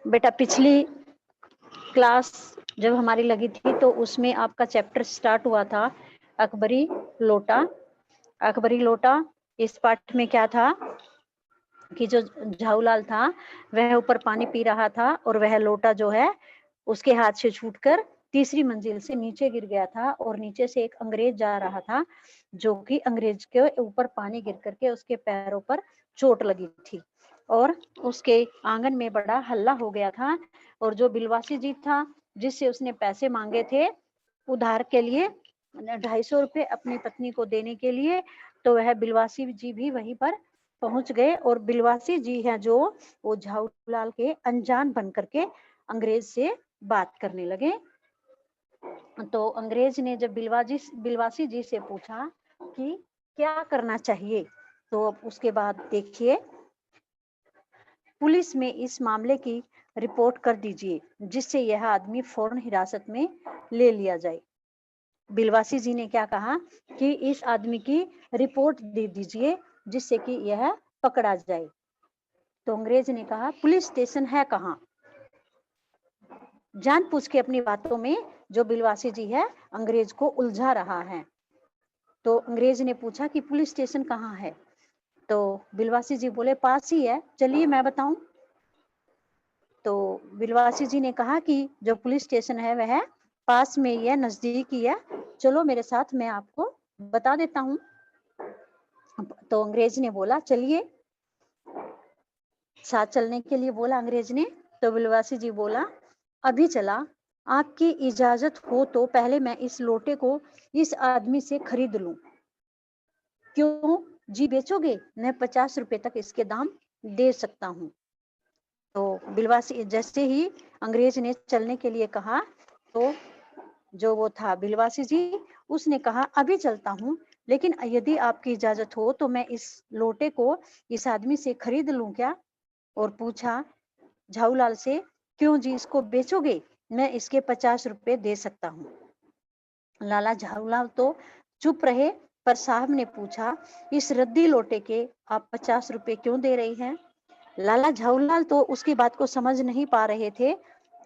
बेटा पिछली क्लास जब हमारी लगी थी तो उसमें आपका चैप्टर स्टार्ट हुआ था अकबरी लोटा। अकबरी लोटा इस पाठ में क्या था कि जो झाऊलाल था वह ऊपर पानी पी रहा था और वह लोटा जो है उसके हाथ से छूटकर तीसरी मंजिल से नीचे गिर गया था और नीचे से एक अंग्रेज जा रहा था जो कि अंग्रेज के ऊपर पानी गिर करके उसके पैरों पर चोट लगी थी और उसके आंगन में बड़ा हल्ला हो गया था। और जो बिलवासी जी था जिससे उसने पैसे मांगे थे उधार के लिए 250 रुपए अपनी पत्नी को देने के लिए, तो वह बिलवासी जी भी वहीं पर पहुंच गए और बिलवासी जी हैं जो वो झाऊलाल के अनजान बन करके अंग्रेज से बात करने लगे। तो अंग्रेज ने जब बिलवासी जी से पूछा कि क्या करना चाहिए, तो अब उसके बाद देखिए, पुलिस में इस मामले की रिपोर्ट कर दीजिए जिससे यह आदमी फौरन हिरासत में ले लिया जाए। बिलवासी जी ने क्या कहा कि इस आदमी की रिपोर्ट दे दीजिए जिससे कि यह पकड़ा जाए। तो अंग्रेज ने कहा पुलिस स्टेशन है कहाँ। जान पूछ के अपनी बातों में जो बिलवासी जी है अंग्रेज को उलझा रहा है। तो अंग्रेज ने पूछा कि पुलिस स्टेशन कहाँ है, तो बिलवासी जी बोले पास ही है, चलिए मैं बताऊं। तो बिलवासी जी ने कहा कि जो पुलिस स्टेशन है वह पास में ही है, नजदीक ही है, चलो मेरे साथ मैं आपको बता देता हूँ। तो अंग्रेज ने बोला चलिए, साथ चलने के लिए बोला अंग्रेज ने। तो बिलवासी जी बोला अभी चला, आपकी इजाजत हो तो पहले मैं इस लोटे को इस आदमी से खरीद लूं। क्यों जी बेचोगे? मैं 50 रुपए तक इसके दाम दे सकता हूँ। तो बिलवासी जैसे ही अंग्रेज ने चलने के लिए कहा तो जो वो था बिलवासी जी उसने कहा अभी चलता हूँ, लेकिन यदि आपकी इजाजत हो तो मैं इस लोटे को इस आदमी से खरीद लूं क्या। और पूछा झाऊलाल से क्यों जी इसको बेचोगे? मैं इसके 50 रुपए दे सकता हूँ। लाला झाऊलाल तो चुप रहे, पर साहब ने पूछा इस रद्दी लोटे के आप 50 रुपए क्यों दे रही हैं? लाला झाऊलाल तो उसकी बात को समझ नहीं पा रहे थे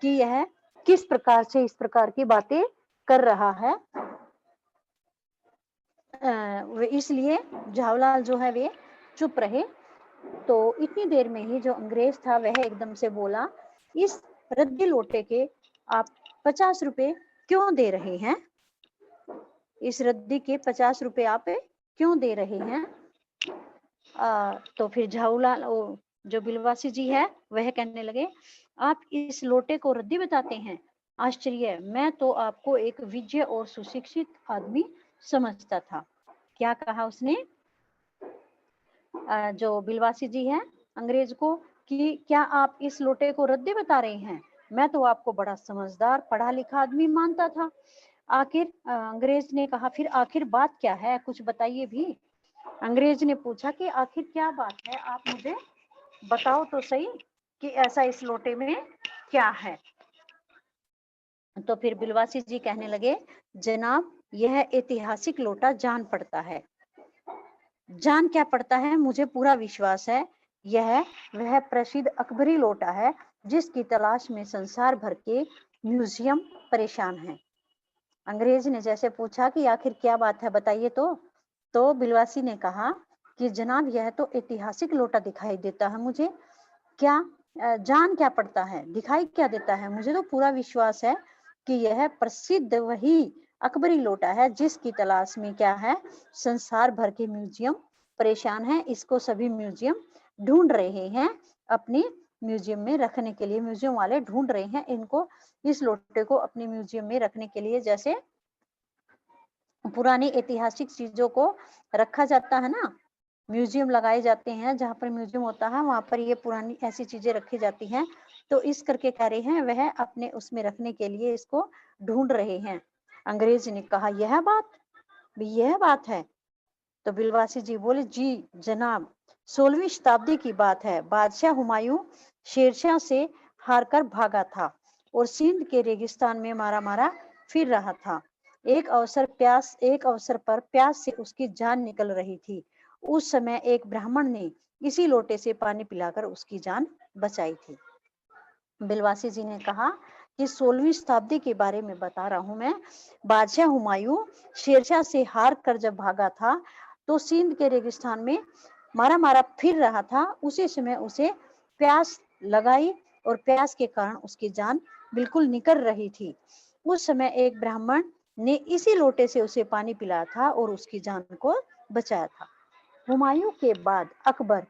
कि यह किस प्रकार से इस प्रकार की बातें कर रहा है। इसलिए झाऊलाल जो है वे चुप रहे। तो इतनी देर में ही जो अंग्रेज था वह एकदम से बोला इस रद्दी लोटे के आप 50 रुपए क्यों दे रहे हैं? इस रद्दी के 50 रुपए आप क्यों दे रहे हैं? तो फिर झाऊलाल जो बिलवासी जी है वह कहने लगे आप इस लोटे को रद्दी बताते हैं? आश्चर्य, मैं तो आपको एक विज्ञ और सुशिक्षित आदमी समझता था। क्या कहा उसने जो बिलवासी जी है अंग्रेज को कि क्या आप इस लोटे को रद्दी बता रहे हैं? मैं तो आपको बड़ा समझदार पढ़ा लिखा आदमी मानता था। आखिर अंग्रेज ने कहा फिर आखिर बात क्या है, कुछ बताइए भी। अंग्रेज ने पूछा कि आखिर क्या बात है, आप मुझे बताओ तो सही कि ऐसा इस लोटे में क्या है। तो फिर बिलवासी जी कहने लगे जनाब यह ऐतिहासिक लोटा जान पड़ता है। जान क्या पड़ता है? मुझे पूरा विश्वास है यह वह प्रसिद्ध अकबरी लोटा है जिसकी तलाश में संसार भर के म्यूजियम परेशान हैं। अंग्रेज ने जैसे पूछा कि आखिर क्या बात है बताइए। तो बिलवासी ने कहा कि जनाब यह तो ऐतिहासिक लोटा दिखाई देता है मुझे। क्या जान क्या पड़ता है, दिखाई क्या देता है? मुझे तो पूरा विश्वास है कि यह प्रसिद्ध वही अकबरी लोटा है जिसकी तलाश में क्या है संसार भर के म्यूजियम परेशान है। इसको सभी म्यूजियम ढूंढ रहे हैं अपनी म्यूजियम में रखने के लिए, म्यूजियम वाले ढूंढ रहे हैं इनको, इस लोटे को अपने म्यूजियम में रखने के लिए। जैसे पुरानी ऐतिहासिक चीजों को रखा जाता है ना, म्यूजियम लगाए जाते हैं, जहाँ पर म्यूजियम होता है वहां पर ये पुरानी ऐसी चीजें रखी जाती हैं। तो इस करके कह रहे हैं वह अपने उसमें रखने के लिए इसको ढूंढ रहे हैं। अंग्रेज ने कहा यह बात है। तो बिलवासी जी बोले जी जनाब, 16वीं शताब्दी की बात है। बादशाह हुमायूं शेरशाह से हारकर भागा था और सिंध के रेगिस्तान में मारा मारा फिर रहा था। एक अवसर पर प्यास से उसकी जान निकल रही थी। उस समय एक ब्राह्मण ने इसी लोटे से पानी पिलाकर उसकी जान बचाई थी। बिलवासी जी ने कहा कि 16वीं शताब्दी के बारे में बता रहा हूं मैं। बादशाह हुमायूं शेरशाह से हार कर जब भागा था तो सिंध के रेगिस्तान में मारा मारा फिर रहा था। उसी समय उसे प्यास लगाई और प्यास के कारण उसकी जान बिल्कुल निकल रही थी। उस समय एक ब्राह्मण ने इसी लोटे से उसे पानी पिलाया था और उसकी जान को बचाया था। हुमायूं के बाद अकबर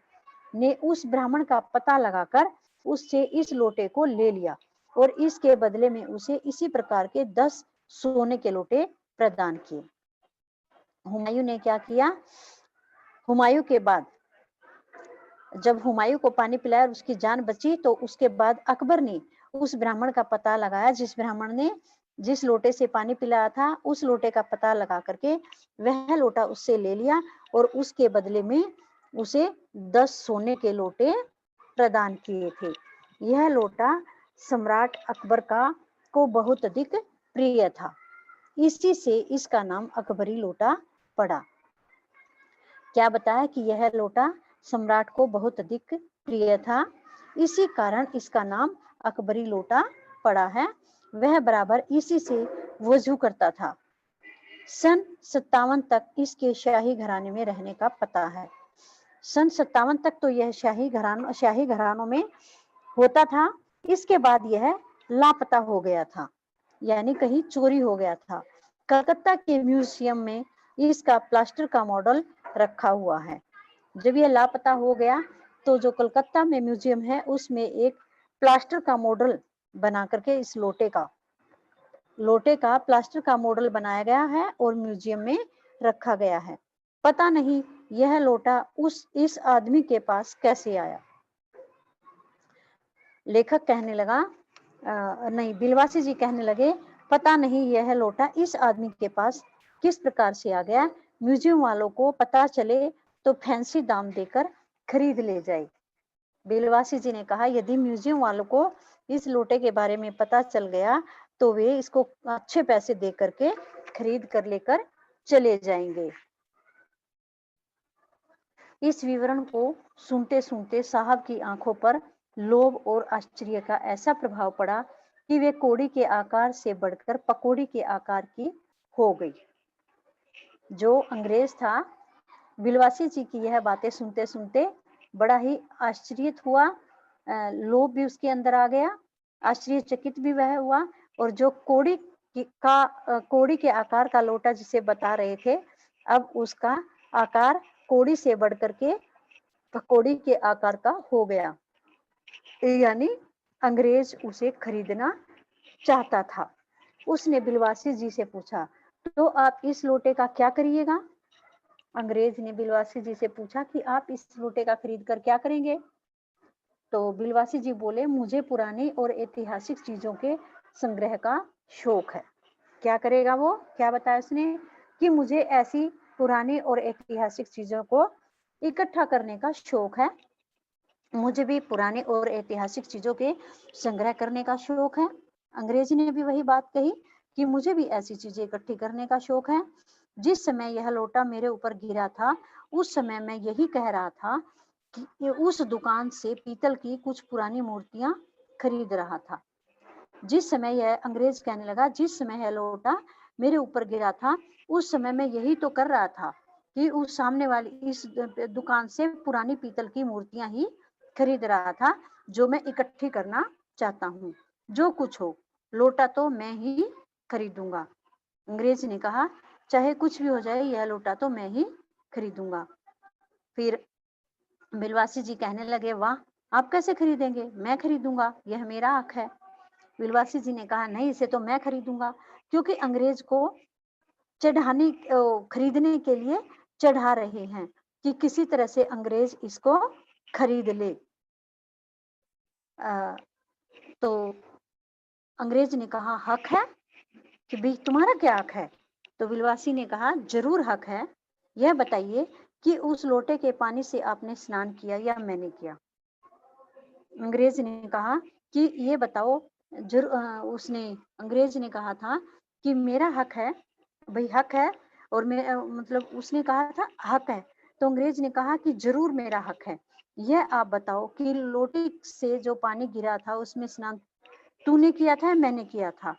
ने उस ब्राह्मण का पता लगाकर उससे इस लोटे को ले लिया और इसके बदले में उसे इसी प्रकार के 10 सोने के लोटे प्रदान किए। हुमायूं ने क्या किया? हुमायूं के बाद जब हुमायूं को पानी पिलाया और उसकी जान बची तो उसके बाद अकबर ने उस ब्राह्मण का पता लगाया, जिस ब्राह्मण ने जिस लोटे से पानी पिलाया था उस लोटे का पता लगा करके वह लोटा उससे ले लिया और उसके बदले में उसे 10 सोने के लोटे प्रदान किए थे। यह लोटा सम्राट अकबर को बहुत अधिक प्रिय था। इसी से इसका नाम अकबरी लोटा पड़ा। क्या बताया कि यह लोटा सम्राट को बहुत अधिक प्रिय था, इसी कारण इसका नाम अकबरी लोटा पड़ा है। वह बराबर इसी से वजू करता था। सन 57 तक इसके शाही घराने में रहने का पता है। सन 57 तक तो यह शाही घरानों में होता था। इसके बाद यह लापता हो गया था, यानी कहीं चोरी हो गया था। कलकत्ता के म्यूजियम में इसका प्लास्टर का मॉडल रखा हुआ है। जब यह लापता हो गया तो जो कलकत्ता में म्यूजियम है उसमें एक प्लास्टर का मॉडल बना करके इस लोटे का प्लास्टर का मॉडल बनाया गया है और म्यूजियम में रखा गया है। पता नहीं यह लोटा इस आदमी के पास कैसे आया। लेखक कहने लगा नहीं, बिलवासी जी कहने लगे, पता नहीं यह लोटा इस आदमी के पास किस प्रकार से आ गया। म्यूजियम वालों को पता चले तो फैंसी दाम देकर खरीद ले जाए। बिलवासी जी ने कहा, यदि म्यूजियम वालों को इस लोटे के बारे में पता चल गया तो वे इसको अच्छे पैसे दे करके खरीद कर लेकर चले जाएंगे। इस विवरण को सुनते सुनते साहब की आंखों पर लोभ और आश्चर्य का ऐसा प्रभाव पड़ा कि वे कोड़ी के आकार से बढ़कर पकौड़ी के आकार की हो गई। जो अंग्रेज था, बिलवासी जी की यह बातें सुनते सुनते बड़ा ही आश्चर्यित हुआ, लोभ भी उसके अंदर आ गया, आश्चर्यचकित भी वह हुआ। और जो कोड़ी के आकार का लोटा जिसे बता रहे थे, अब उसका आकार कोड़ी से बढ़ करके पकौड़ी के आकार का हो गया, यानी अंग्रेज उसे खरीदना चाहता था। उसने बिलवासी जी से पूछा, तो आप इस लोटे का क्या करिएगा? अंग्रेज ने बिलवासी जी से पूछा कि आप इस लोटे का खरीद कर क्या करेंगे? तो बिलवासी जी बोले, मुझे पुरानी और ऐतिहासिक चीजों के संग्रह का शौक है। क्या करेगा वो? क्या बताया उसने कि मुझे ऐसी पुरानी और ऐतिहासिक चीजों को इकट्ठा करने का शौक है। मुझे भी पुराने और ऐतिहासिक चीजों के संग्रह करने का शौक है। अंग्रेज ने भी वही बात कही कि मुझे भी ऐसी चीजें इकट्ठी करने का शौक है। जिस समय यह लोटा मेरे ऊपर गिरा था उस समय मैं यही कह रहा था कि उस दुकान से पीतल की कुछ पुरानी मूर्तियां खरीद रहा था। जिस समय यह अंग्रेज कहने लगा, जिस समय यह लोटा मेरे ऊपर गिरा था उस समय मैं यही तो कर रहा था कि उस सामने वाली इस दुकान से पुरानी पीतल की मूर्तियां ही खरीद रहा था जो मैं इकट्ठी करना चाहता हूँ। जो कुछ हो, लोटा तो मैं ही खरीदूंगा। अंग्रेज ने कहा, चाहे कुछ भी हो जाए यह लोटा तो मैं ही खरीदूंगा। फिर बिलवासी जी कहने लगे, वाह, आप कैसे खरीदेंगे? मैं खरीदूंगा, यह मेरा हक है। बिलवासी जी ने कहा, नहीं, इसे तो मैं खरीदूंगा, क्योंकि अंग्रेज को खरीदने के लिए चढ़ा रहे हैं कि किसी तरह से अंग्रेज इसको खरीद ले। तो अंग्रेज ने कहा, हक है कि भाई तुम्हारा क्या हक है? तो बिलवासी ने कहा, जरूर हक है। यह बताइए कि उस लोटे के पानी से आपने स्नान किया या मैंने किया? अंग्रेज ने कहा कि ये बताओ। अंग्रेज ने कहा था कि मेरा हक है, भाई हक है। और मैं मतलब उसने कहा था हक है, तो अंग्रेज ने कहा कि जरूर मेरा हक है। यह आप बताओ कि लोटे से जो पानी गिरा था उसमें स्नान तूने किया था या मैंने किया था?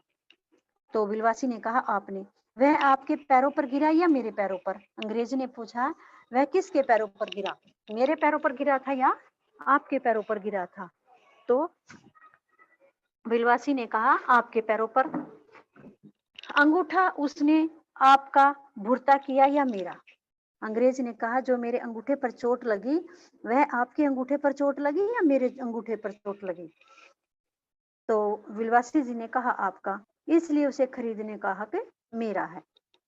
तो बिलवासी ने कहा आपने। वह आपके पैरों पर गिरा या मेरे पैरों पर? अंग्रेज ने पूछा। वह किसके पैरों पर गिरा? मेरे पैरों पर गिरा था या आपके पैरों पर गिरा था? तो बिलवासी ने कहा आपके पैरों पर। अंगूठा उसने आपका भुरता किया या मेरा? अंग्रेज ने कहा जो मेरे अंगूठे पर चोट लगी वह आपके अंगूठे पर चोट लगी या मेरे अंगूठे पर चोट लगी? तो बिलवासी जी ने कहा आपका, इसलिए उसे खरीदने का हक मेरा है।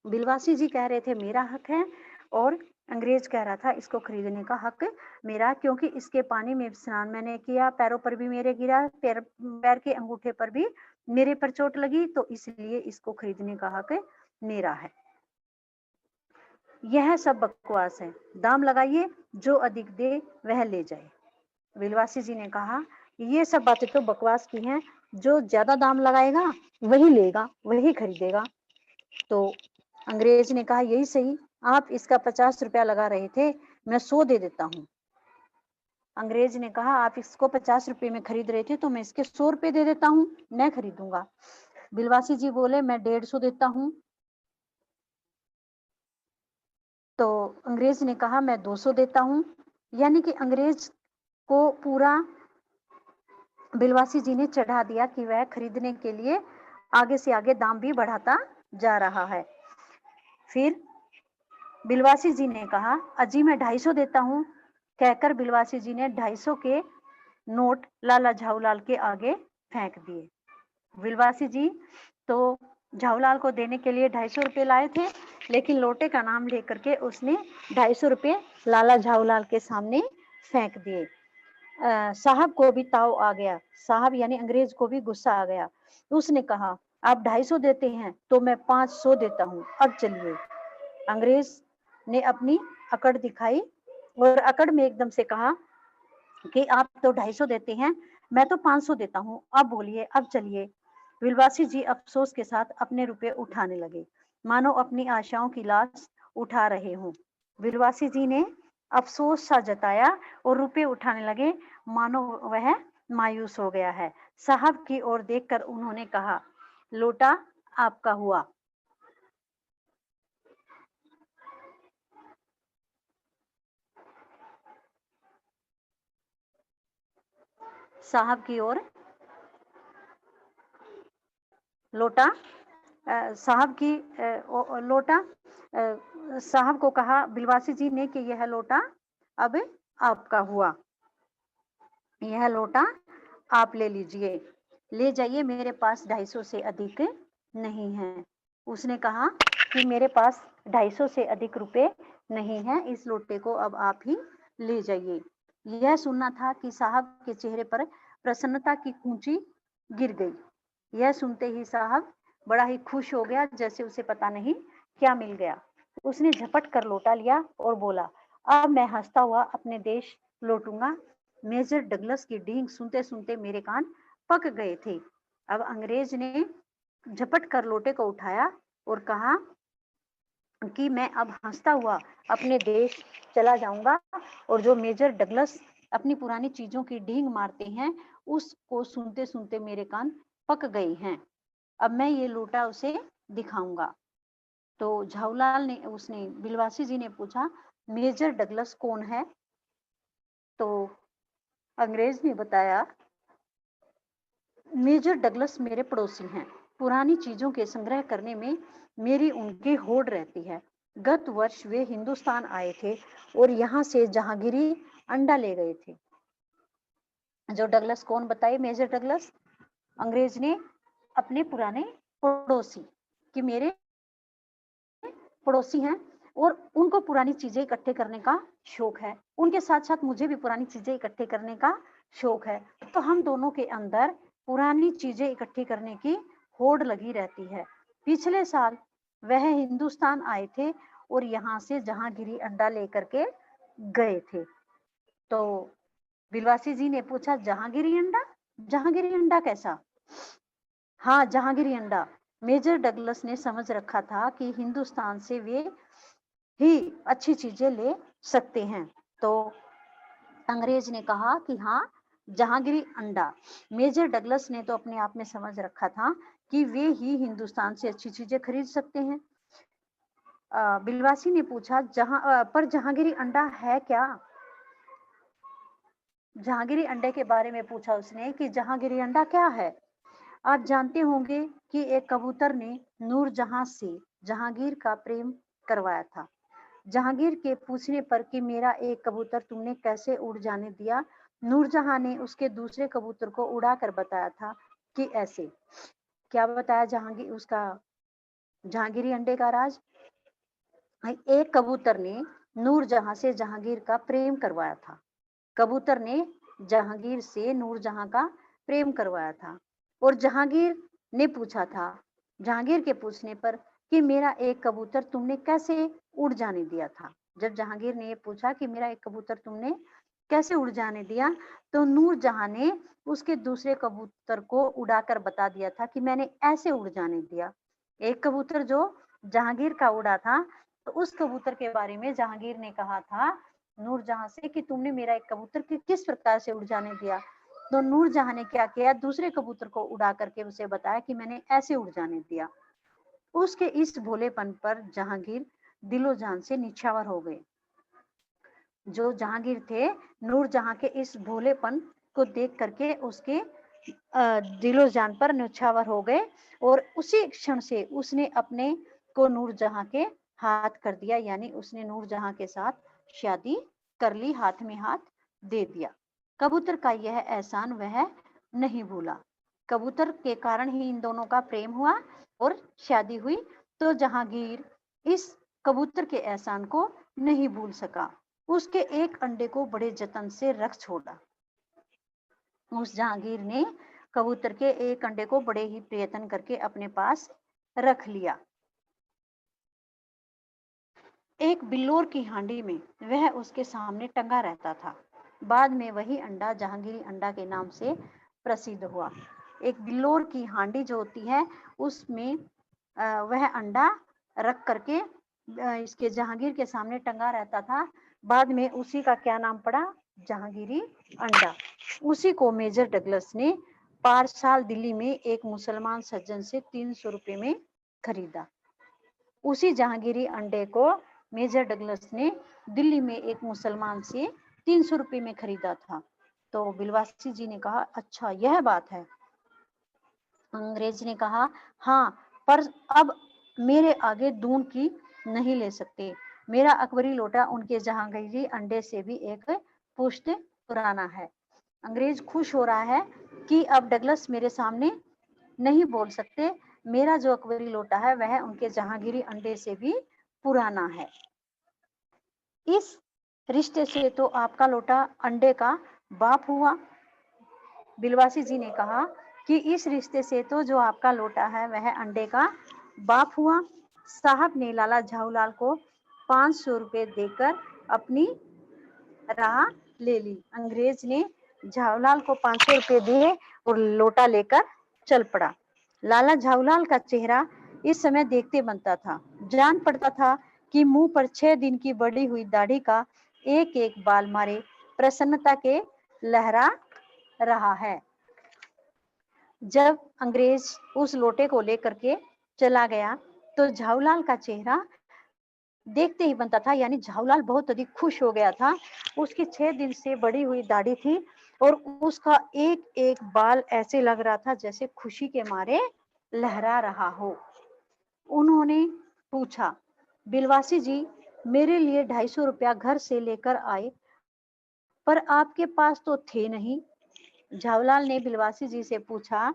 बिलवासी जी कह रहे थे मेरा हक है और अंग्रेज कह रहा था इसको खरीदने का हक मेरा, क्योंकि इसके पानी में स्नान मैंने किया, पैरों पर भी मेरे गिरा, पैर के अंगूठे पर भी मेरे पर चोट लगी, तो इसलिए इसको खरीदने का हक मेरा है। यह सब बकवास है, दाम लगाइए, जो अधिक दे वह ले जाए। बिलवासी जी ने कहा ये सब बातें तो बकवास की हैं, जो ज्यादा दाम लगाएगा वही लेगा, वही खरीदेगा। तो अंग्रेज ने कहा यही सही, आप इसका 50 रुपया लगा रहे थे, मैं 100 दे देता हूँ। अंग्रेज ने कहा आप इसको 50 रुपए में खरीद रहे थे तो मैं इसके 100 रुपए दे देता हूँ, मैं खरीदूंगा। बिलवासी जी बोले मैं 150 देता हूँ। तो अंग्रेज ने कहा मैं 200 देता हूँ। यानी कि अंग्रेज को पूरा बिलवासी जी ने चढ़ा दिया कि वह खरीदने के लिए आगे से आगे दाम भी बढ़ाता जा रहा है। फिर बिलवासी जी ने कहा अजी मैं 250 देता हूँ। कहकर बिलवासी जी ने 250 के नोट लाला झाऊलाल के आगे फेंक दिए। बिलवासी जी तो झाऊलाल को देने के लिए 250 रुपए लाए थे, लेकिन लोटे का नाम लेकर के उसने 250 रुपए लाला झाऊलाल के सामने फेंक दिए। साहब को भी ताव आ गया, साहब यानी अंग्रेज को भी गुस्सा आ गया। उसने कहा आप 250 देते हैं तो मैं 500 देता हूँ, अब चलिए। अंग्रेज ने अपनी अकड़ दिखाई और अकड़ में एकदम से कहा कि आप तो 250 देते हैं, मैं तो 500 देता हूँ, अब बोलिए, अब चलिए। बिलवासी जी अफसोस के साथ अपने रुपए उठाने लगे, मानो अपनी आशाओं की लाश उठा रहे हों। बिलवासी जी ने अफसोस सा जताया और रुपए उठाने लगे, मानो वह मायूस हो गया है। साहब की ओर देखकर उन्होंने कहा लोटा आपका हुआ। साहब की ओर लोटा साहब की लोटा साहब को कहा बिलवासी जी ने कि यह लोटा अब आपका हुआ, यह लोटा आप ले लीजिए, ले जाइए, मेरे पास 250 से अधिक नहीं है। उसने कहा कि मेरे पास 250 से अधिक रुपए नहीं है, इस लोटे को अब आप ही ले जाइए। यह सुनना था कि साहब के चेहरे पर प्रसन्नता की कूंची गिर गई। यह सुनते ही साहब बड़ा ही खुश हो गया, जैसे उसे पता नहीं क्या मिल गया। उसने झपट कर लोटा लिया और बोला अब मैं हंसता हुआ अपने देश लौटूंगा। मेजर डगलस की डींग सुनते सुनते मेरे कान पक गए थे। अब अंग्रेज ने झपट कर लोटे को उठाया और कहा कि मैं अब हंसता हुआ अपने देश चला जाऊंगा, और जो मेजर डगलस अपनी पुरानी चीजों की डींग मारते हैं उसको सुनते सुनते मेरे कान पक गए हैं। अब मैं ये लोटा उसे दिखाऊंगा। तो झाऊलाल ने उसने बिलवासी जी ने पूछा मेजर डगलस कौन है? तो अंग्रेज ने बताया मेजर डगलस मेरे पड़ोसी हैं, पुरानी चीजों के संग्रह करने में मेरी उनकी होड़ रहती है। गत वर्ष वे हिंदुस्तान आए थे और यहाँ से जहांगीरी अंडा ले गए थे। जो डगलस कौन बताए? मेजर डगलस अंग्रेज ने अपने पुराने पड़ोसी कि मेरे पड़ोसी हैं और उनको पुरानी चीजें इकट्ठे करने का शौक है, उनके साथ साथ मुझे भी पुरानी चीजें इकट्ठे करने का शौक है, तो हम दोनों के अंदर पुरानी चीजें इकट्ठी करने की होड़ लगी रहती है। पिछले साल वह हिंदुस्तान आए थे और यहाँ से जहांगीरी अंडा लेकर के गए थे। तो बिलवासी जी ने पूछा जहांगीरी अंडा? जहांगीरी अंडा कैसा? हाँ जहांगीरी अंडा। मेजर डगलस ने समझ रखा था कि हिंदुस्तान से वे ही अच्छी चीजें ले सकते हैं। तो अंग्रेज ने कहा कि हाँ जहांगीरी अंडा। मेजर डगलस ने तो अपने आप में समझ रखा था कि वे ही हिंदुस्तान से अच्छी चीजें खरीद सकते हैं। बिलवासी ने पूछा, पर जहांगीरी अंडा है क्या? जहांगीरी अंडे के बारे में पूछा उसने कि जहांगीरी अंडा क्या है? आप जानते होंगे कि एक कबूतर ने नूरजहां से जहांगीर का प्रेम करवाया था। जहांगीर के पूछने पर कि मेरा एक कबूतर तुमने कैसे उड़ जाने दिया, नूरजहां ने उसके दूसरे कबूतर को उड़ाकर बताया था कि ऐसे। क्या बताया जहांगीरी अंडे का राज? एक कबूतर ने नूरजहां से जहांगीर का प्रेम करवाया था। कबूतर ने जहांगीर से नूरजहां का प्रेम करवाया था और जहांगीर के पूछने पर कि मेरा एक कबूतर तुमने कैसे उड़ जाने दिया था। जब जहांगीर ने ये पूछा कि मेरा एक कबूतर तुमने कैसे उड़ जाने दिया, तो नूरजहां ने उसके दूसरे कबूतर को उड़ाकर बता दिया था कि मैंने ऐसे उड़ जाने दिया। एक कबूतर जो जहांगीर का उड़ा था, तो उस कबूतर के बारे में जहांगीर ने कहा था नूरजहां से कि तुमने मेरा एक कबूतर किस प्रकार से उड़ जाने दिया। तो नूरजहां ने क्या किया, दूसरे कबूतर को उड़ा करके उसे बताया कि मैंने ऐसे उड़ जाने दिया। उसके इस भोलेपन पर जहांगीर दिलो जान से निछावर हो गए। जो जहांगीर थे, नूरजहां के इस भोलेपन को देख करके उसके दिलो जान पर निछावर हो गए और उसी क्षण से उसने अपने को नूरजहां के हाथ कर दिया, यानी उसने नूरजहां के साथ शादी कर ली, हाथ में हाथ दे दिया। कबूतर का यह एहसान वह नहीं भूला। कबूतर के कारण ही इन दोनों का प्रेम हुआ और शादी हुई। तो जहांगीर इस कबूतर के एहसान को नहीं भूल सका। उसके एक अंडे को बड़े जतन से रख छोड़ा। उस जहांगीर ने कबूतर के एक अंडे को बड़े ही प्रयत्न करके अपने पास रख लिया। एक बिल्लोर की हांडी में वह उसके सामने टंगा रहता था। बाद में वही अंडा जहांगीरी अंडा के नाम से प्रसिद्ध हुआ। एक बिल्लोर की हांडी जो होती है, उसमें वह अंडा रख करके इसके जहांगीर के सामने टंगा रहता था। बाद में उसी का क्या नाम पड़ा? जहांगीरी अंडा। उसी को मेजर डगलस ने पारसाल दिल्ली में एक मुसलमान सज्जन से 300 रुपए में खरीदा। उसी जहांगीरी अंडे को मेजर डगलस ने दिल्ली में एक मुसलमान से 300 रुपए में खरीदा था। तो बिलवासी जी ने कहा, अच्छा यह बात है। अंग्रेज ने कहा, हाँ, पर अब मेरे आगे दून की नहीं ले सकते। मेरा अकबरी लोटा उनके जहांगीरी अंडे से भी एक पुश्त पुराना है। अंग्रेज खुश हो रहा है कि अब डगलस मेरे सामने नहीं बोल सकते। मेरा जो अकबरी लोटा है वह उनके जहांगीरी अंडे से भी पुराना है। इस रिश्ते से तो आपका लोटा अंडे का बाप हुआ। बिलवासी जी ने कहा कि इस रिश्ते से तो जो आपका लोटा है वह अंडे का बाप हुआ। साहब ने लाला झाऊलाल को 500 रुपए देकर अपनी राह ले ली। अंग्रेज ने झाऊलाल को 500 रुपए दिए और लोटा लेकर चल पड़ा। लाला झाऊलाल का चेहरा इस समय देखते बनता था। जान पड़ता था कि मुंह पर 6 दिन की बढ़ी हुई दाढ़ी का एक एक बाल मारे प्रसन्नता के लहरा रहा है। जब अंग्रेज उस लोटे को लेकर के चला गया, तो झाऊलाल का चेहरा देखते ही बनता था, यानी झाऊलाल बहुत अधिक खुश हो गया था। उसकी 6 दिन से बढ़ी हुई दाढ़ी थी और उसका एक एक बाल ऐसे लग रहा था जैसे खुशी के मारे लहरा रहा हो। उन्होंने पूछा, बिलवासी जी, मेरे लिए 250 रुपया घर से लेकर आए, पर आपके पास तो थे नहीं। झाऊलाल ने बिलवासी जी से पूछा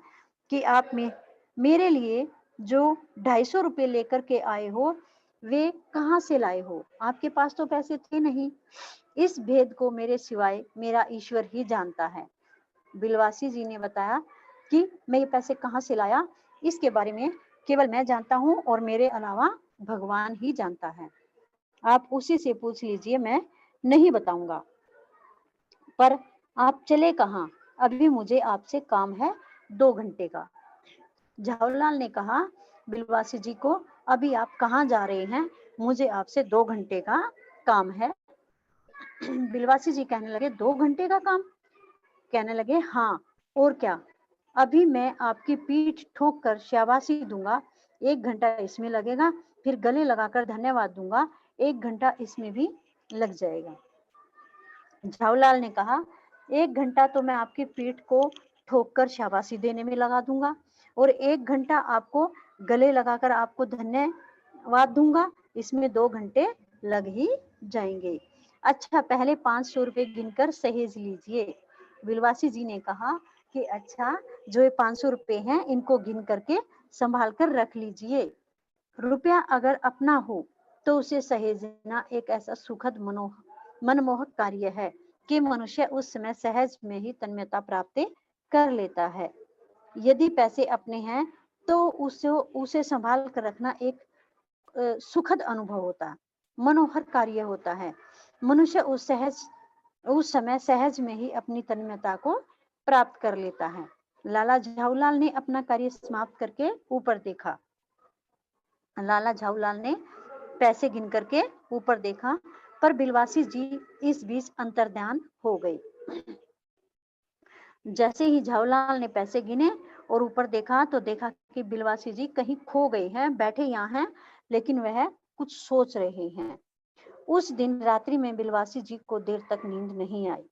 कि आप मेरे लिए जो 250 रुपए लेकर के आए हो, वे कहाँ से लाए हो? आपके पास तो पैसे थे नहीं। इस भेद को मेरे सिवाय मेरा ईश्वर ही जानता है। बिलवासी जी ने बताया कि मैं ये पैसे कहाँ से लाया, इसके बारे में केवल मैं जानता हूँ और मेरे अलावा भगवान ही जानता है। आप उसी से पूछ लीजिए, मैं नहीं बताऊंगा। पर आप चले कहाँ? अभी मुझे आपसे काम है 2 घंटे का। झाऊलाल ने कहा, बिलवासी जी को, अभी आप कहाँ जा रहे हैं? मुझे आपसे 2 घंटे का काम है। बिलवासी जी कहने लगे, 2 घंटे का काम? कहने लगे, हाँ और क्या, अभी मैं आपकी पीठ ठोक कर शाबाशी दूंगा, 1 घंटा इसमें लगेगा, फिर गले लगाकर धन्यवाद दूंगा, 1 घंटा इसमें भी लग जाएगा। झाऊलाल ने कहा, 1 घंटा तो मैं आपकी पीठ को ठोक कर शाबाशी देने में लगा दूंगा और 1 घंटा आपको गले लगाकर आपको धन्यवाद दूंगा, इसमें 2 घंटे लग ही जाएंगे। अच्छा, पहले 500 रुपए गिनकर सहेज लीजिए। बिलवासी जी ने कहा कि अच्छा, जो ये 500 रुपए हैं इनको गिन करके संभाल कर रख लीजिए। रुपया अगर अपना हो तो उसे सहेजना एक ऐसा सुखद मनमोहक कार्य है कि मनुष्य उस समय सहज में ही तन्मयता प्राप्त कर लेता है। यदि पैसे अपने हैं तो उसे संभाल कर रखना एक सुखद अनुभव होता है, मनोहर कार्य होता है। मनुष्य उस समय सहज में ही अपनी तन्मयता को प्राप्त कर लेता है। लाला झाऊलाल ने अपना कार्य समाप्त करके ऊपर देखा। लाला झाऊलाल ने पैसे गिन करके ऊपर देखा, पर बिलवासी जी इस बीच अंतर्ध्यान हो गए। जैसे ही झाऊलाल ने पैसे गिने और ऊपर देखा तो देखा कि बिलवासी जी कहीं खो गए हैं, बैठे यहाँ हैं लेकिन वह कुछ सोच रहे हैं। उस दिन रात्रि में बिलवासी जी को देर तक नींद नहीं आई।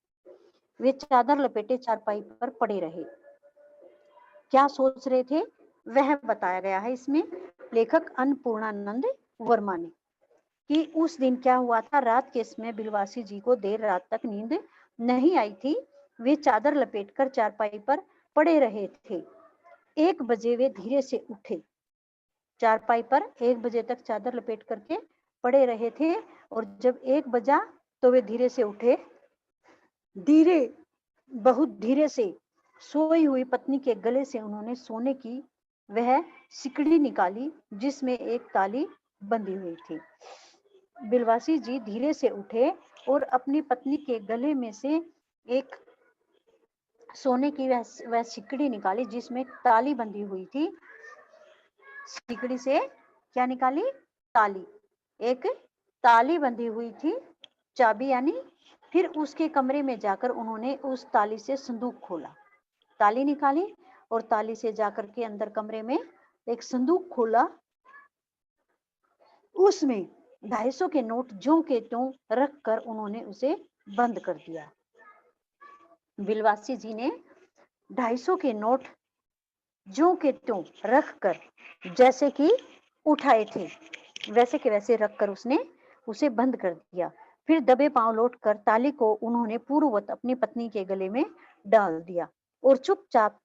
वे चादर लपेटे चारपाई पर पड़े रहे। क्या सोच रहे थे वह बताया गया है इसमें लेखक अन्नपूर्णानंद वर्मा ने, कि उस दिन क्या हुआ था। रात के समय बिलवासी जी को देर रात तक नींद नहीं आई थी। वे चादर लपेटकर चारपाई पर पड़े रहे थे। 1 बजे वे धीरे से उठे। चारपाई पर 1 बजे तक चादर लपेट करके पड़े रहे थे और जब 1 बजा तो वे धीरे से उठे। बहुत धीरे से सोई हुई पत्नी के गले से उन्होंने सोने की वह सिकड़ी निकाली जिसमें एक ताली बंधी हुई थी। बिलवासी जी धीरे से उठे और अपनी पत्नी के गले में से एक सोने की वह सिकड़ी निकाली जिसमें ताली बंधी हुई थी। सिकड़ी से क्या निकाली? ताली। एक ताली बंधी हुई थी, चाबी यानी। फिर उसके कमरे में जाकर उन्होंने उस ताली से संदूक खोला, ताली निकाली और ताली से जाकर के अंदर कमरे में एक संदूक खोला। उसमें 250 के नोट ज्यों के त्यों रखकर उन्होंने उसे बंद कर दिया। बिलवासी जी ने 250 के नोट ज्यों के त्यों रखकर जैसे कि उठाए थे वैसे के वैसे रखकर उसने उसे बंद कर दिया। फिर दबे पांव लौटकर ताली को उन्होंने पूर्ववत अपनी पत्नी के गले में डाल दिया और चुपचाप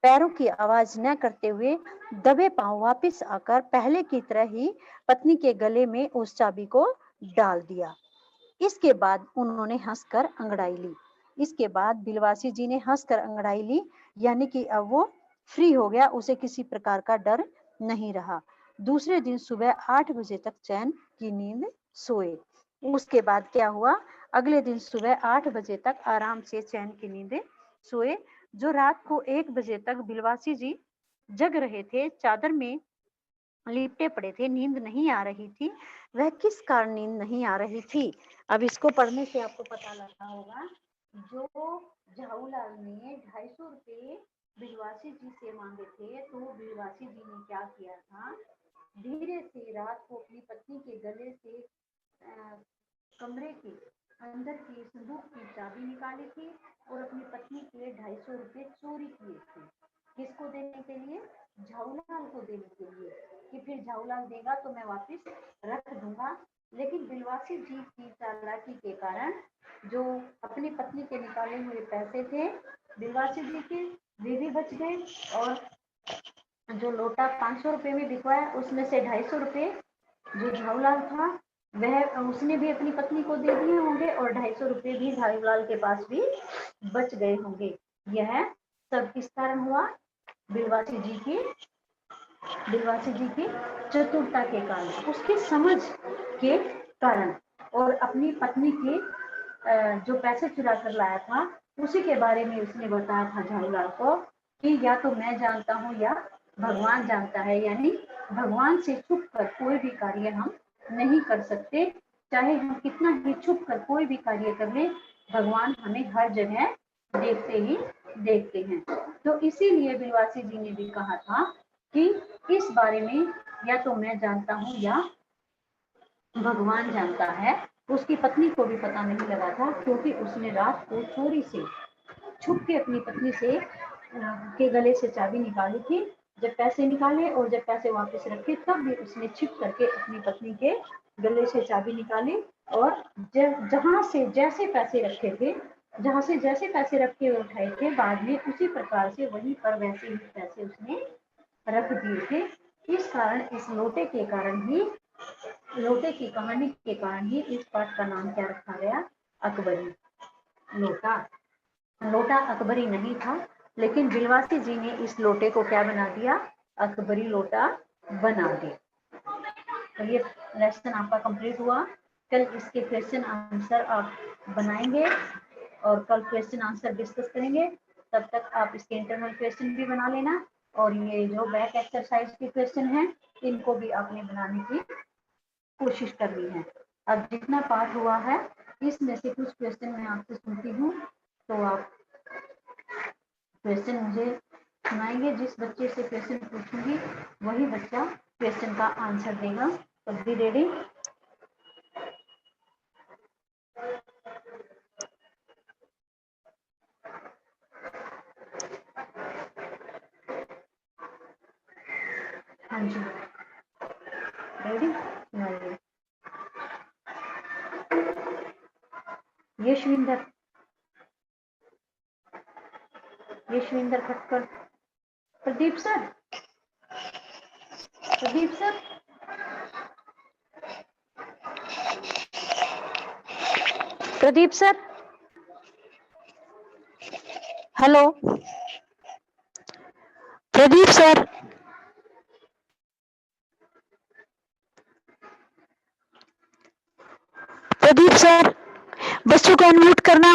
पैरों की आवाज न करते हुए दबे पांव वापस आकर पहले की तरह ही पत्नी के गले में उस चाबी को डाल दिया। इसके बाद उन्होंने हंसकर अंगड़ाई ली। इसके बाद बिलवासी जी ने हंसकर अंगड़ाई ली, यानी कि अब वो फ्री हो गया, उसे किसी प्रकार का डर नहीं रहा। दूसरे दिन सुबह 8 बजे तक चैन की नींद सोए। उसके बाद क्या हुआ? अगले दिन सुबह 8 बजे तक आराम से चैन की नींद सोए। जो रात को 1 बजे तक बिलवासी जी जग रहे थे, चादर में लिपटे पड़े थे, नींद नहीं आ रही थी। वह किस कारण नींद नहीं आ रही थी? अब इसको पढ़ने से आपको पता लगता होगा। जो झाऊलाल ने 250 रुपए बिलवासी जी से मांगे थे, तो बिलवासी जी ने क्या किया था, धीरे से रात को अपनी पत्नी के गले से कमरे के अंदर की संदूक की चाबी निकाली थी और अपनी पत्नी के 250 रुपए चोरी किए थे। किसको देने के लिए? झाऊलाल को देने के लिए, कि फिर झाऊलाल देगा तो मैं वापस रख दूंगा। लेकिन बिलवासी जी की चालाकी के कारण जो अपनी पत्नी के निकाले हुए पैसे थे बिलवासी जी के, वे भी बच गए और जो लोटा 500 रुपए में बिकवाया उसमें से 250 रुपए जो झाऊलाल था वह उसने भी अपनी पत्नी को दे दिए होंगे और 250 रुपए भी झाऊलाल के पास भी बच गए होंगे। यह सब किस कारण हुआ? बिलवासी जी की चतुरता के कारण, उसकी समझ के कारण, और अपनी पत्नी के जो पैसे चुरा कर लाया था उसी के बारे में उसने बताया था झाऊलाल को कि या तो मैं जानता हूँ या भगवान जानता है, यानी भगवान से छुप कर कोई भी कार्य हम नहीं कर सकते। चाहे हम कितना भी छुप कर कोई भी कार्य कर ले, भगवान हमें हर जगह देखते ही देखते हैं। तो इसीलिए बिलवासी जी ने भी कहा था कि इस बारे में या तो मैं जानता हूँ या भगवान जानता है। उसकी पत्नी को भी पता नहीं लगा था, क्योंकि उसने रात को चोरी से छुप के अपनी पत्नी से के गले से चाबी निकाली थी। जब पैसे निकाले और जब पैसे वापस रखे, तब भी उसने छिप करके अपनी पत्नी के गले से चाबी निकाली, और जहां से जैसे पैसे रखे थे, जहां से जैसे पैसे रख के उठाए थे, बाद में उसी प्रकार से वहीं पर वैसे ही पैसे उसने रख दिए थे। इस कारण, इस लोटे के कारण ही, लोटे की कहानी के कारण ही इस पाठ का नाम क्या रखा गया? अकबरी लोटा। लोटा अकबरी नहीं था, लेकिन बिलवासी जी ने इस लोटे को क्या बना दिया? अकबरी लोटा बना दिया। तो ये लेसन आपका कंप्लीट हुआ। कल इसके क्वेश्चन आंसर आप बनाएंगे और कल क्वेश्चन आंसर डिस्कस करेंगे। तब तक आप इसके इंटरनल क्वेश्चन भी बना लेना, और ये जो बैक एक्सरसाइज के क्वेश्चन हैं, इनको भी आपने बनाने की कोशिश करनी है। अब जितना पाठ हुआ है, इसमें से कुछ क्वेश्चन मैं आपसे सुनती हूँ, तो आप क्वेश्चन मुझे सुनाएंगे। जिस बच्चे से क्वेश्चन पूछूंगी वही बच्चा क्वेश्चन का आंसर देगा। तो बी रेडी। हाँ जी, रेडी। सुनाइए। Yashwinder, Yashwinder Khatkar. Pradeep sir, Pradeep sir, Pradeep sir, hello Pradeep sir, Pradeep sir, बच्चों को अनम्यूट करना।